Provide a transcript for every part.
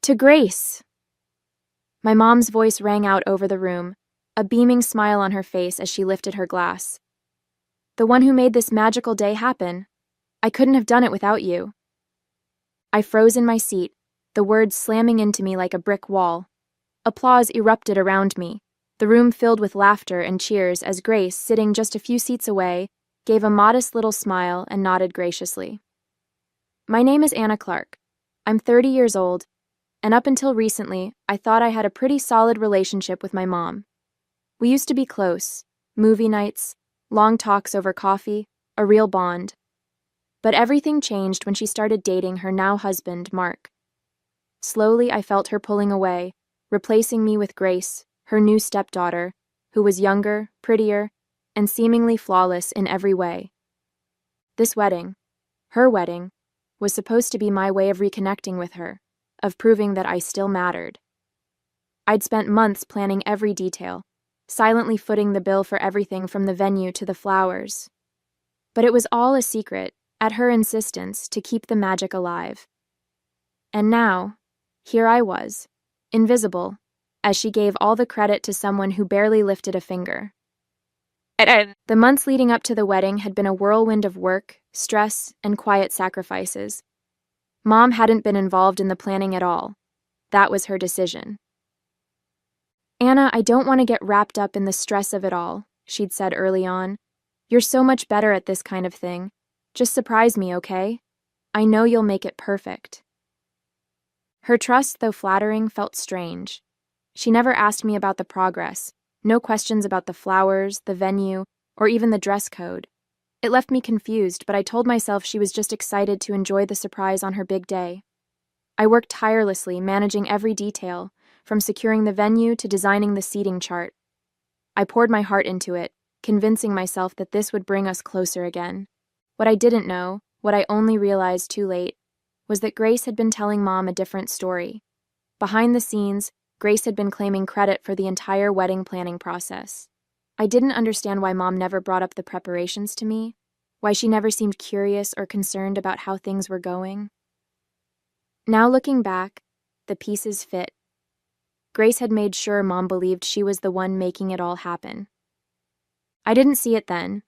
To Grace! My mom's voice rang out over the room, a beaming smile on her face as she lifted her glass. The one who made this magical day happen. I couldn't have done it without you. I froze in my seat, the words slamming into me like a brick wall. Applause erupted around me, the room filled with laughter and cheers as Grace, sitting just a few seats away, gave a modest little smile and nodded graciously. My name is Anna Clark. I'm 30 years old, and up until recently, I thought I had a pretty solid relationship with my mom. We used to be close, movie nights, long talks over coffee, a real bond. But everything changed when she started dating her now husband, Mark. Slowly, I felt her pulling away, replacing me with Grace, her new stepdaughter, who was younger, prettier, and seemingly flawless in every way. This wedding, her wedding, was supposed to be my way of reconnecting with her, of proving that I still mattered. I'd spent months planning every detail, silently footing the bill for everything from the venue to the flowers. But it was all a secret, at her insistence, to keep the magic alive. And now, here I was, invisible, as she gave all the credit to someone who barely lifted a finger. The months leading up to the wedding had been a whirlwind of work, stress, and quiet sacrifices. Mom hadn't been involved in the planning at all. That was her decision. Anna, I don't want to get wrapped up in the stress of it all, she'd said early on. You're so much better at this kind of thing. Just surprise me, okay? I know you'll make it perfect. Her trust, though flattering, felt strange. She never asked me about the progress. No questions about the flowers, the venue, or even the dress code. It left me confused, but I told myself she was just excited to enjoy the surprise on her big day. I worked tirelessly, managing every detail, from securing the venue to designing the seating chart. I poured my heart into it, convincing myself that this would bring us closer again. What I didn't know, what I only realized too late, was that Grace had been telling Mom a different story. Behind the scenes, Grace had been claiming credit for the entire wedding planning process. I didn't understand why Mom never brought up the preparations to me, why she never seemed curious or concerned about how things were going. Now looking back, the pieces fit. Grace had made sure Mom believed she was the one making it all happen. I didn't see it then,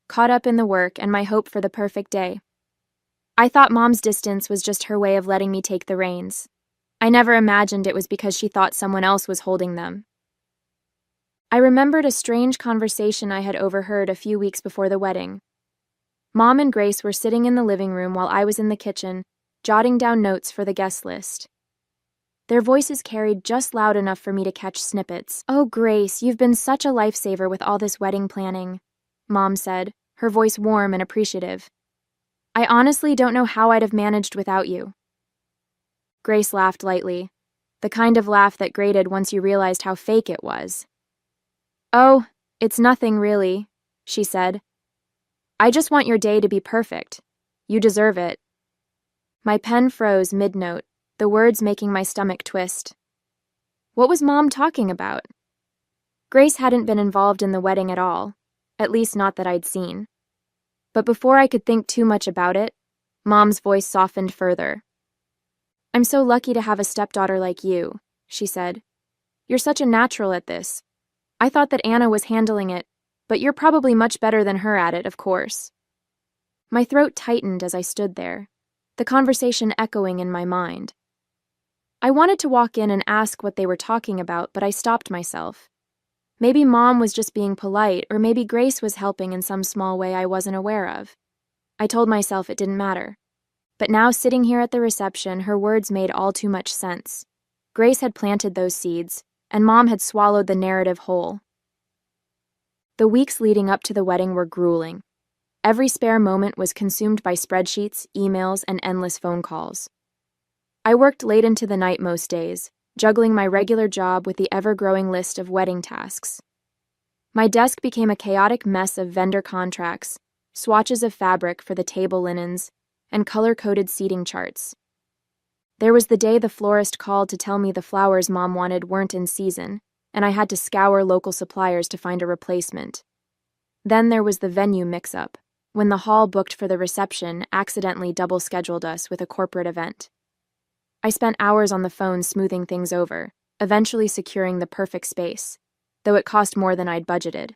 caught up in the work and my hope for the perfect day. I thought Mom's distance was just her way of letting me take the reins. I never imagined it was because she thought someone else was holding them. I remembered a strange conversation I had overheard a few weeks before the wedding. Mom and Grace were sitting in the living room while I was in the kitchen, jotting down notes for the guest list. Their voices carried just loud enough for me to catch snippets. "Oh, Grace, you've been such a lifesaver with all this wedding planning," Mom said, her voice warm and appreciative. "I honestly don't know how I'd have managed without you." Grace laughed lightly, the kind of laugh that grated once you realized how fake it was. "Oh, it's nothing really," she said. "I just want your day to be perfect. You deserve it." My pen froze mid-note, the words making my stomach twist. What was Mom talking about? Grace hadn't been involved in the wedding at all, at least not that I'd seen. But before I could think too much about it, Mom's voice softened further. "I'm so lucky to have a stepdaughter like you," she said. "You're such a natural at this. I thought that Anna was handling it, but you're probably much better than her at it, of course." My throat tightened as I stood there, the conversation echoing in my mind. I wanted to walk in and ask what they were talking about, but I stopped myself. Maybe Mom was just being polite, or maybe Grace was helping in some small way I wasn't aware of. I told myself it didn't matter. But now, sitting here at the reception, her words made all too much sense. Grace had planted those seeds, and Mom had swallowed the narrative whole. The weeks leading up to the wedding were grueling. Every spare moment was consumed by spreadsheets, emails, and endless phone calls. I worked late into the night most days, juggling my regular job with the ever-growing list of wedding tasks. My desk became a chaotic mess of vendor contracts, swatches of fabric for the table linens, and color-coded seating charts. There was the day the florist called to tell me the flowers Mom wanted weren't in season, and I had to scour local suppliers to find a replacement. Then there was the venue mix-up, when the hall booked for the reception accidentally double-scheduled us with a corporate event. I spent hours on the phone smoothing things over, eventually securing the perfect space, though it cost more than I'd budgeted.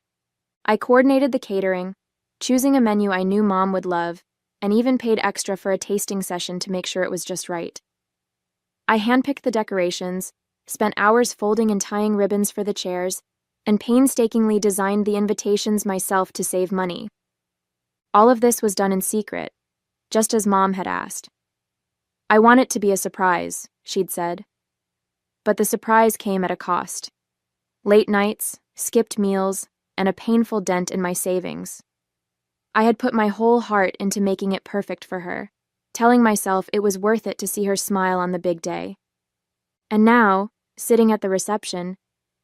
I coordinated the catering, choosing a menu I knew Mom would love, and even paid extra for a tasting session to make sure it was just right. I handpicked the decorations, spent hours folding and tying ribbons for the chairs, and painstakingly designed the invitations myself to save money. All of this was done in secret, just as Mom had asked. I want it to be a surprise, she'd said. But the surprise came at a cost. Late nights, skipped meals, and a painful dent in my savings. I had put my whole heart into making it perfect for her, telling myself it was worth it to see her smile on the big day. And now, sitting at the reception,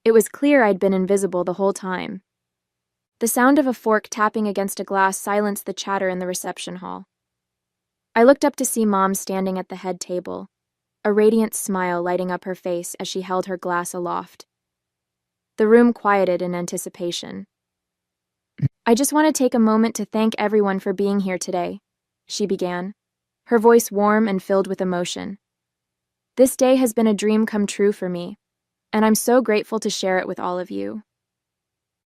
it was clear I'd been invisible the whole time. The sound of a fork tapping against a glass silenced the chatter in the reception hall. I looked up to see Mom standing at the head table, a radiant smile lighting up her face as she held her glass aloft. The room quieted in anticipation. I just want to take a moment to thank everyone for being here today, she began, her voice warm and filled with emotion. This day has been a dream come true for me, and I'm so grateful to share it with all of you.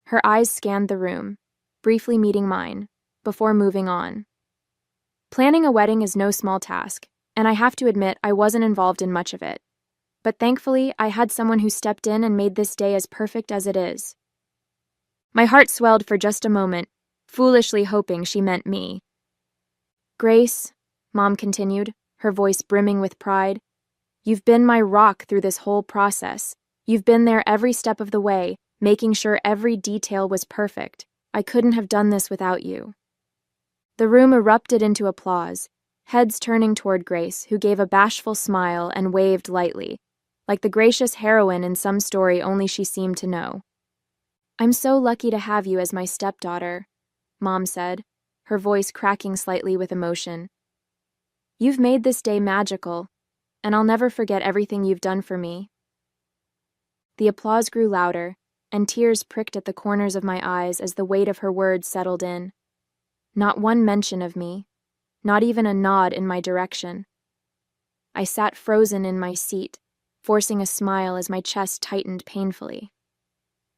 Her eyes scanned the room, briefly meeting mine, before moving on. Planning a wedding is no small task, and I have to admit I wasn't involved in much of it. But thankfully, I had someone who stepped in and made this day as perfect as it is. My heart swelled for just a moment, foolishly hoping she meant me. Grace, Mom continued, her voice brimming with pride, you've been my rock through this whole process. You've been there every step of the way, making sure every detail was perfect. I couldn't have done this without you. The room erupted into applause, heads turning toward Grace, who gave a bashful smile and waved lightly, like the gracious heroine in some story only she seemed to know. I'm so lucky to have you as my stepdaughter, Mom said, her voice cracking slightly with emotion. You've made this day magical, and I'll never forget everything you've done for me. The applause grew louder, and tears pricked at the corners of my eyes as the weight of her words settled in. Not one mention of me, not even a nod in my direction. I sat frozen in my seat, forcing a smile as my chest tightened painfully.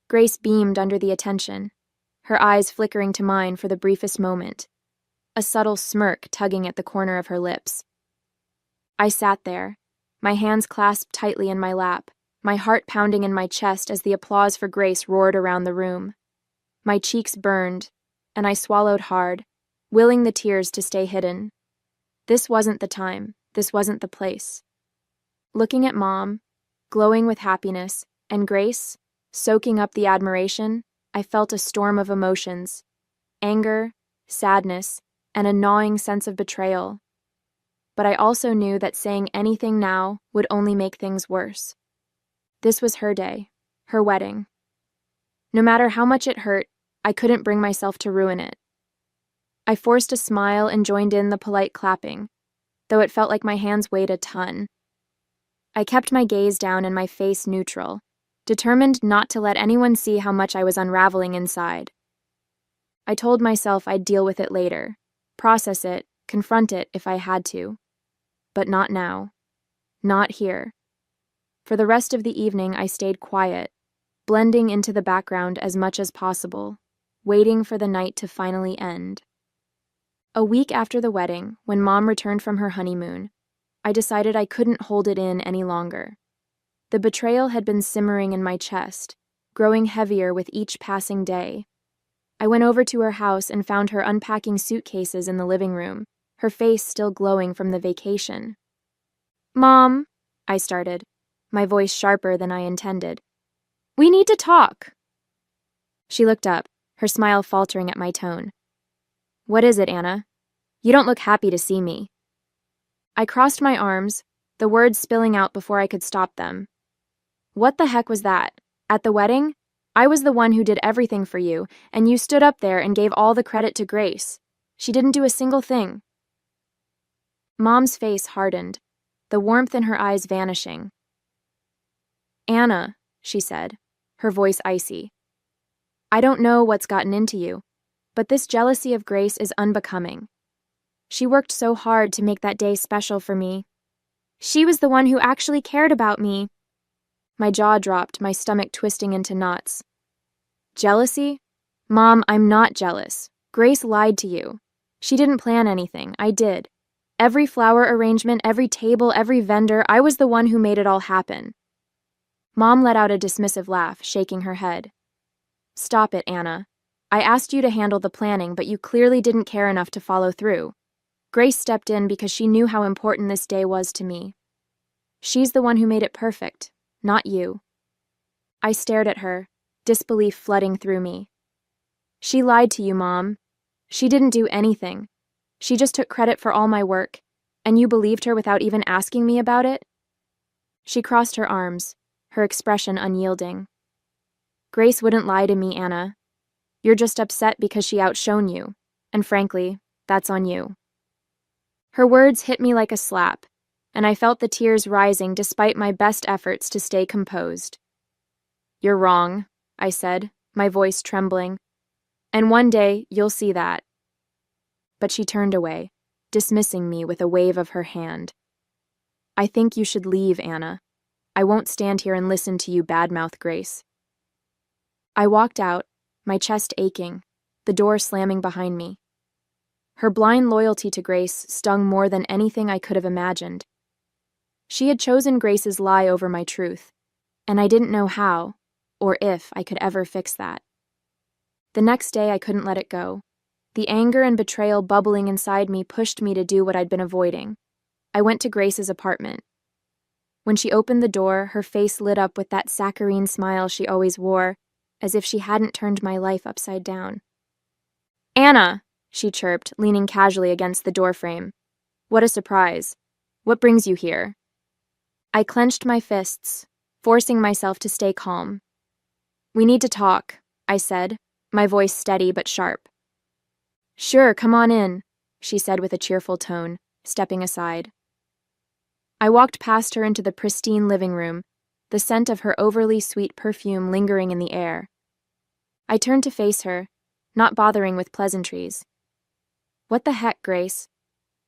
Grace beamed under the attention, her eyes flickering to mine for the briefest moment, a subtle smirk tugging at the corner of her lips. I sat there, my hands clasped tightly in my lap, my heart pounding in my chest as the applause for Grace roared around the room. My cheeks burned, and I swallowed hard, willing the tears to stay hidden. This wasn't the time, this wasn't the place. Looking at Mom, glowing with happiness, and Grace, soaking up the admiration, I felt a storm of emotions, anger, sadness, and a gnawing sense of betrayal. But I also knew that saying anything now would only make things worse. This was her day, her wedding. No matter how much it hurt, I couldn't bring myself to ruin it. I forced a smile and joined in the polite clapping, though it felt like my hands weighed a ton. I kept my gaze down and my face neutral, determined not to let anyone see how much I was unraveling inside. I told myself I'd deal with it later, process it, confront it if I had to. But not now. Not here. For the rest of the evening, I stayed quiet, blending into the background as much as possible, waiting for the night to finally end. A week after the wedding, when Mom returned from her honeymoon, I decided I couldn't hold it in any longer. The betrayal had been simmering in my chest, growing heavier with each passing day. I went over to her house and found her unpacking suitcases in the living room, her face still glowing from the vacation. "Mom," I started, my voice sharper than I intended. "We need to talk." She looked up, her smile faltering at my tone. "What is it, Anna? You don't look happy to see me." I crossed my arms, the words spilling out before I could stop them. "What the heck was that? At the wedding? I was the one who did everything for you, and you stood up there and gave all the credit to Grace. She didn't do a single thing." Mom's face hardened, the warmth in her eyes vanishing. "Anna," she said, her voice icy, "I don't know what's gotten into you, but this jealousy of Grace is unbecoming. She worked so hard to make that day special for me. She was the one who actually cared about me. My jaw dropped, my stomach twisting into knots. Jealousy? Mom, I'm not jealous. Grace lied to you. She didn't plan anything. I did. Every flower arrangement, every table, every vendor, I was the one who made it all happen. Mom let out a dismissive laugh, shaking her head. Stop it, Anna. I asked you to handle the planning, but you clearly didn't care enough to follow through. Grace stepped in because she knew how important this day was to me. She's the one who made it perfect, not you. I stared at her, disbelief flooding through me. She lied to you, Mom. She didn't do anything. She just took credit for all my work, and you believed her without even asking me about it? She crossed her arms, her expression unyielding. Grace wouldn't lie to me, Anna. You're just upset because she outshone you, and frankly, that's on you. Her words hit me like a slap, and I felt the tears rising despite my best efforts to stay composed. You're wrong, I said, my voice trembling. And one day, you'll see that. But she turned away, dismissing me with a wave of her hand. I think you should leave, Anna. I won't stand here and listen to you badmouth Grace. I walked out, my chest aching, the door slamming behind me. Her blind loyalty to Grace stung more than anything I could have imagined. She had chosen Grace's lie over my truth, and I didn't know how, or if I could ever fix that. The next day I couldn't let it go. The anger and betrayal bubbling inside me pushed me to do what I'd been avoiding. I went to Grace's apartment. When she opened the door, her face lit up with that saccharine smile she always wore, as if she hadn't turned my life upside down. Anna, she chirped, leaning casually against the doorframe. What a surprise. What brings you here? I clenched my fists, forcing myself to stay calm. We need to talk, I said, my voice steady but sharp. Sure, come on in, she said with a cheerful tone, stepping aside. I walked past her into the pristine living room, the scent of her overly sweet perfume lingering in the air. I turned to face her, not bothering with pleasantries. What the heck, Grace?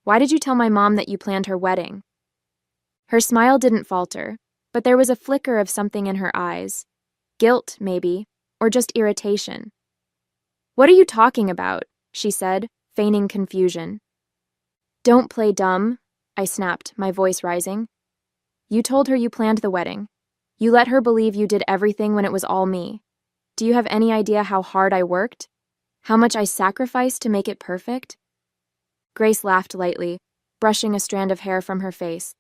Why did you tell my mom that you planned her wedding? Her smile didn't falter, but there was a flicker of something in her eyes. Guilt, maybe, or just irritation. What are you talking about? She said, feigning confusion. Don't play dumb, I snapped, my voice rising. You told her you planned the wedding. You let her believe you did everything when it was all me. Do you have any idea how hard I worked? How much I sacrificed to make it perfect? Grace laughed lightly, brushing a strand of hair from her face.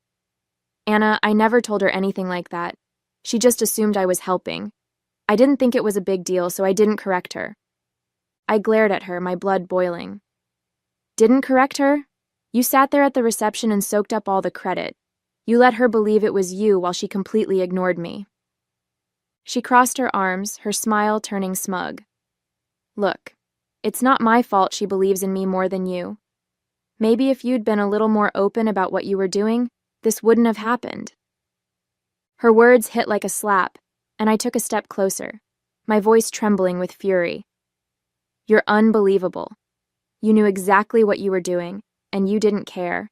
Anna, I never told her anything like that. She just assumed I was helping. I didn't think it was a big deal, so I didn't correct her. I glared at her, my blood boiling. Didn't correct her? You sat there at the reception and soaked up all the credit. You let her believe it was you while she completely ignored me. She crossed her arms, her smile turning smug. Look, it's not my fault she believes in me more than you. Maybe if you'd been a little more open about what you were doing, this wouldn't have happened. Her words hit like a slap, and I took a step closer, my voice trembling with fury. You're unbelievable. You knew exactly what you were doing, and you didn't care.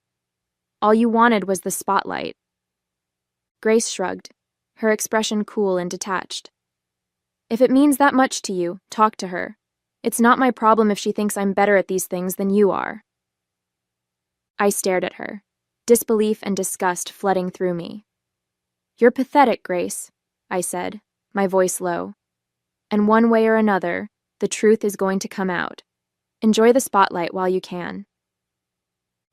All you wanted was the spotlight. Grace shrugged, her expression cool and detached. If it means that much to you, talk to her. It's not my problem if she thinks I'm better at these things than you are. I stared at her, disbelief and disgust flooding through me. You're pathetic, Grace, I said, my voice low. And one way or another, the truth is going to come out. Enjoy the spotlight while you can.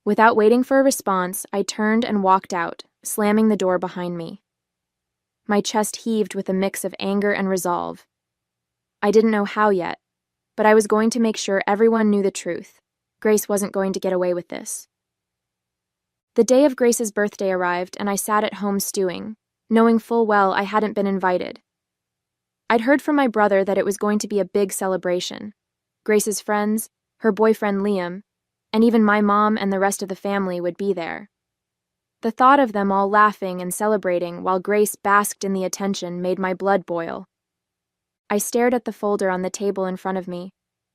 Without waiting for a response, I turned and walked out, slamming the door behind me. My chest heaved with a mix of anger and resolve. I didn't know how yet, but I was going to make sure everyone knew the truth. Grace wasn't going to get away with this. The day of Grace's birthday arrived, and I sat at home stewing, knowing full well I hadn't been invited. I'd heard from my brother that it was going to be a big celebration. Grace's friends, her boyfriend Liam, and even my mom and the rest of the family would be there. The thought of them all laughing and celebrating while Grace basked in the attention made my blood boil. I stared at the folder on the table in front of me,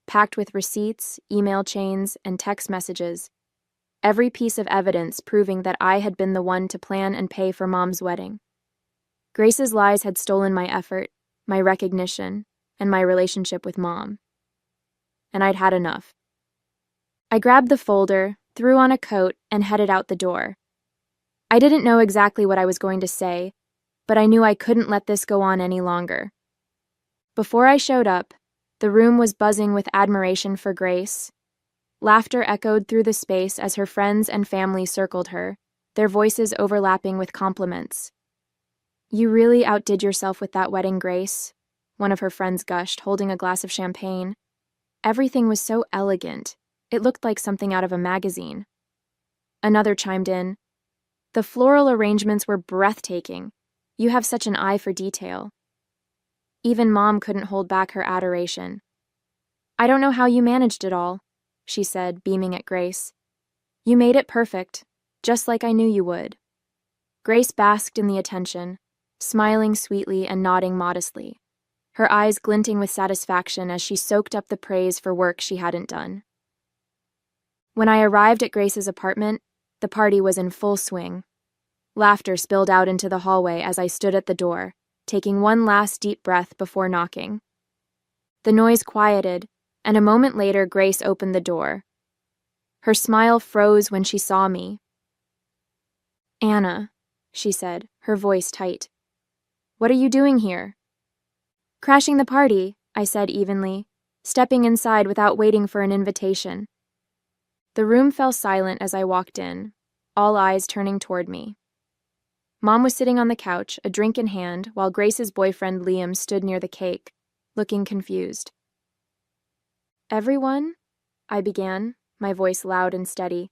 packed with receipts, email chains, and text messages. every piece of evidence proving that I had been the one to plan and pay for Mom's wedding. Grace's lies had stolen my effort, my recognition, and my relationship with Mom. And I'd had enough. I grabbed the folder, threw on a coat, and headed out the door. I didn't know exactly what I was going to say, but I knew I couldn't let this go on any longer. Before I showed up, the room was buzzing with admiration for Grace. Laughter echoed through the space as her friends and family circled her, their voices overlapping with compliments. "You really outdid yourself with that wedding, Grace," one of her friends gushed, holding a glass of champagne. "Everything was so elegant. It looked like something out of a magazine." Another chimed in, "The floral arrangements were breathtaking. You have such an eye for detail." Even Mom couldn't hold back her adoration. "I don't know how you managed it all," she said, beaming at Grace. "You made it perfect, just like I knew you would." Grace basked in the attention, smiling sweetly and nodding modestly, her eyes glinting with satisfaction as she soaked up the praise for work she hadn't done. When I arrived at Grace's apartment, the party was in full swing. Laughter spilled out into the hallway as I stood at the door, taking one last deep breath before knocking. The noise quieted, and a moment later Grace opened the door. Her smile froze when she saw me. "Anna," she said, her voice tight. "What are you doing here?" "Crashing the party," I said evenly, stepping inside without waiting for an invitation. The room fell silent as I walked in, all eyes turning toward me. Mom was sitting on the couch, a drink in hand, while Grace's boyfriend Liam stood near the cake, looking confused. "Everyone?" I began, my voice loud and steady.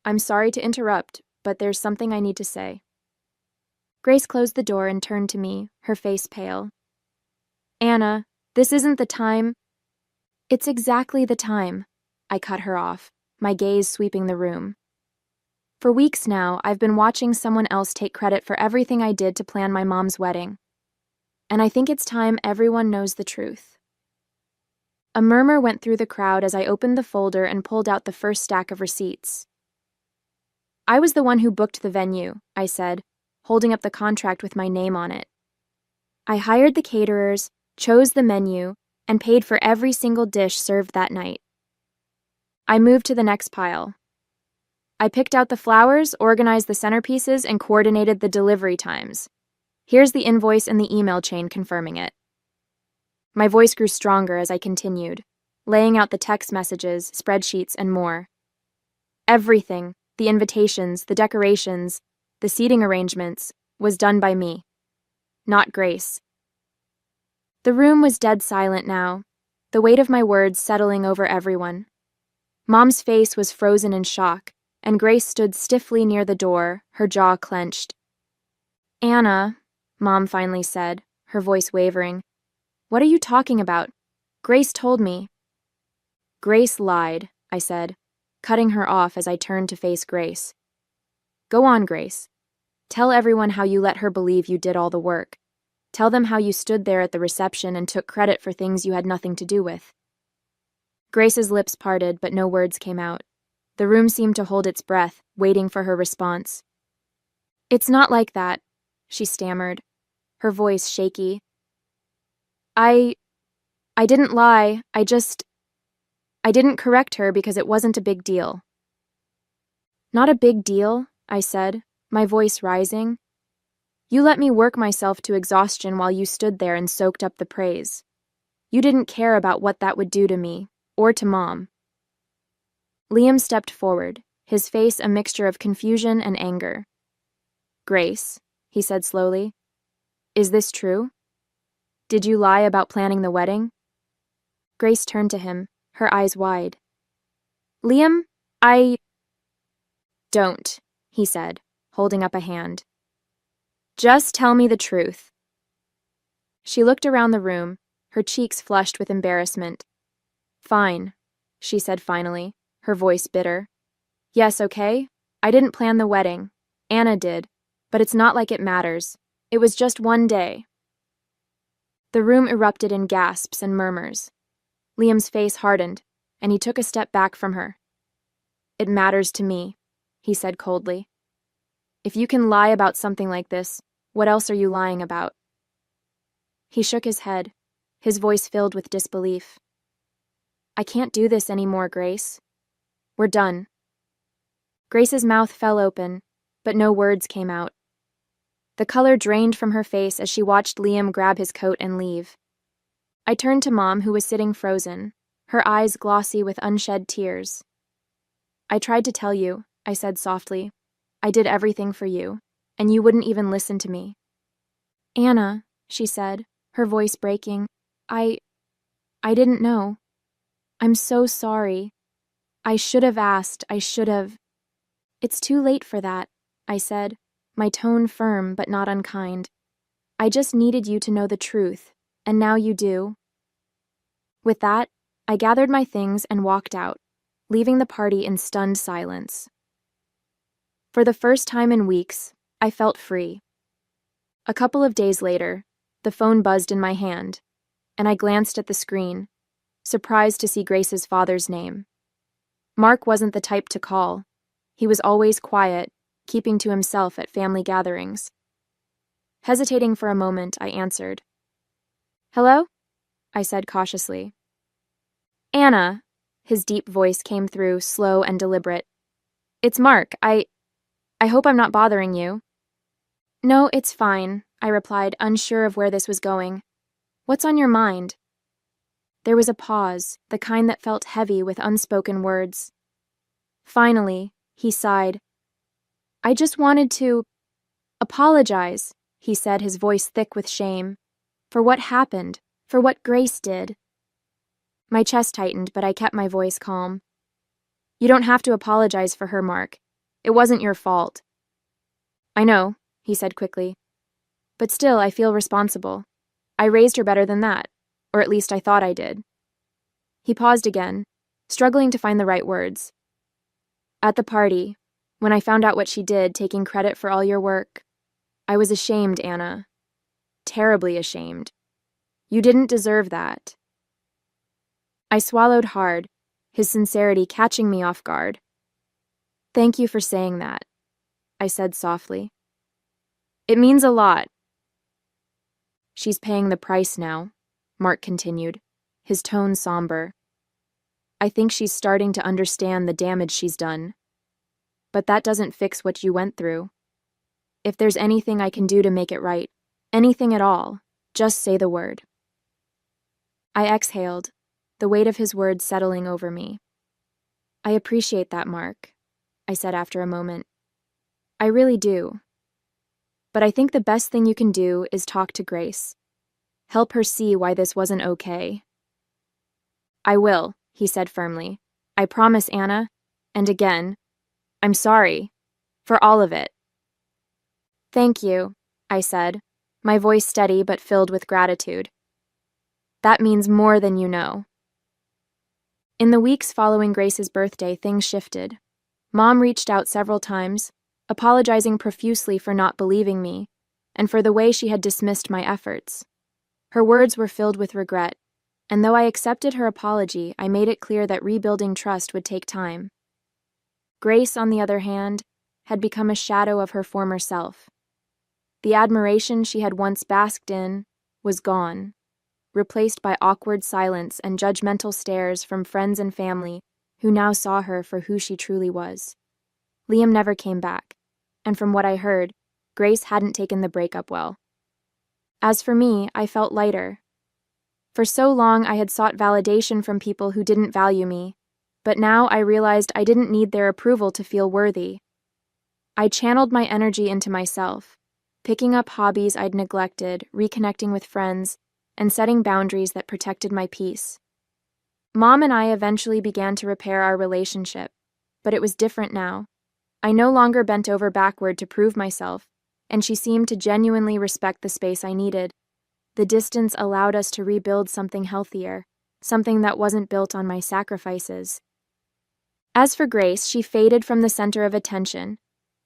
"I'm sorry to interrupt, but there's something I need to say." Grace closed the door and turned to me, her face pale. "Anna, this isn't the time." "It's exactly the time," I cut her off, my gaze sweeping the room. "For weeks now, I've been watching someone else take credit for everything I did to plan my mom's wedding. And I think it's time everyone knows the truth." A murmur went through the crowd as I opened the folder and pulled out the first stack of receipts. "I was the one who booked the venue," I said, holding up the contract with my name on it. "I hired the caterers, chose the menu, and paid for every single dish served that night." I moved to the next pile. "I picked out the flowers, organized the centerpieces, and coordinated the delivery times. Here's the invoice and the email chain confirming it." My voice grew stronger as I continued, laying out the text messages, spreadsheets, and more. Everything, the invitations, the decorations, the seating arrangements, was done by me, not Grace. The room was dead silent now, the weight of my words settling over everyone. Mom's face was frozen in shock, and Grace stood stiffly near the door, her jaw clenched. "Anna," Mom finally said, her voice wavering, "what are you talking about? Grace told me." "Grace lied," I said, cutting her off as I turned to face Grace. "Go on, Grace. Tell everyone how you let her believe you did all the work. Tell them how you stood there at the reception and took credit for things you had nothing to do with." Grace's lips parted, but no words came out. The room seemed to hold its breath, waiting for her response. "It's not like that," she stammered, her voice shaky. I didn't lie, I didn't correct her because it wasn't a big deal." "Not a big deal," I said, my voice rising. "You let me work myself to exhaustion while you stood there and soaked up the praise. You didn't care about what that would do to me, or to Mom." Liam stepped forward, his face a mixture of confusion and anger. "Grace," he said slowly, "is this true? Did you lie about planning the wedding?" Grace turned to him, her eyes wide. "Liam, Don't," he said, holding up a hand. "Just tell me the truth." She looked around the room, her cheeks flushed with embarrassment. "Fine," she said finally, her voice bitter. "Yes, okay? I didn't plan the wedding. Anna did, but it's not like it matters. It was just one day." The room erupted in gasps and murmurs. Liam's face hardened, and he took a step back from her. It matters to me, he said coldly. If you can lie about something like this, what else are you lying about? He shook his head, his voice filled with disbelief. I can't do this anymore, Grace. We're done. Grace's mouth fell open, but no words came out. The color drained from her face as she watched Liam grab his coat and leave. I turned to Mom, who was sitting frozen, her eyes glossy with unshed tears. I tried to tell you, I said softly. I did everything for you, and you wouldn't even listen to me. Anna, she said, her voice breaking, I didn't know. I'm so sorry. I should have asked, I should have. It's too late for that, I said, my tone firm but not unkind. I just needed you to know the truth, and now you do. With that, I gathered my things and walked out, leaving the party in stunned silence. For the first time in weeks, I felt free. A couple of days later, the phone buzzed in my hand, and I glanced at the screen, surprised to see Grace's father's name. Mark wasn't the type to call. He was always quiet, keeping to himself at family gatherings. Hesitating for a moment, I answered. Hello? I said cautiously. Anna, his deep voice came through, slow and deliberate. It's Mark. I hope I'm not bothering you. No, it's fine, I replied, unsure of where this was going. What's on your mind? There was a pause, the kind that felt heavy with unspoken words. Finally, he sighed. I just wanted to apologize, he said, his voice thick with shame, for what happened, for what Grace did. My chest tightened, but I kept my voice calm. You don't have to apologize for her, Mark. It wasn't your fault. I know, he said quickly. But still, I feel responsible. I raised her better than that, or at least I thought I did. He paused again, struggling to find the right words. At the party, when I found out what she did, taking credit for all your work, I was ashamed, Anna. Terribly ashamed. You didn't deserve that. I swallowed hard, his sincerity catching me off guard. Thank you for saying that, I said softly. It means a lot. She's paying the price now, Mark continued, his tone somber. I think she's starting to understand the damage she's done. But that doesn't fix what you went through. If there's anything I can do to make it right, anything at all, just say the word. I exhaled, the weight of his words settling over me. I appreciate that, Mark, I said after a moment. I really do. But I think the best thing you can do is talk to Grace. Help her see why this wasn't okay. I will, he said firmly. I promise, Anna. And again, I'm sorry. For all of it. Thank you, I said, my voice steady but filled with gratitude. That means more than you know. In the weeks following Grace's birthday, things shifted. Mom reached out several times, apologizing profusely for not believing me, and for the way she had dismissed my efforts. Her words were filled with regret, and though I accepted her apology, I made it clear that rebuilding trust would take time. Grace, on the other hand, had become a shadow of her former self. The admiration she had once basked in was gone, replaced by awkward silence and judgmental stares from friends and family who now saw her for who she truly was. Liam never came back, and from what I heard, Grace hadn't taken the breakup well. As for me, I felt lighter. For so long I had sought validation from people who didn't value me, but now I realized I didn't need their approval to feel worthy. I channeled my energy into myself, picking up hobbies I'd neglected, reconnecting with friends, and setting boundaries that protected my peace. Mom and I eventually began to repair our relationship, but it was different now. I no longer bent over backward to prove myself, and she seemed to genuinely respect the space I needed. The distance allowed us to rebuild something healthier, something that wasn't built on my sacrifices. As for Grace, she faded from the center of attention,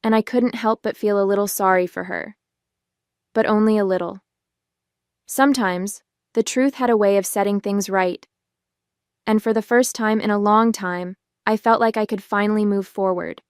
and I couldn't help but feel a little sorry for her. But only a little. Sometimes, the truth had a way of setting things right. And for the first time in a long time, I felt like I could finally move forward.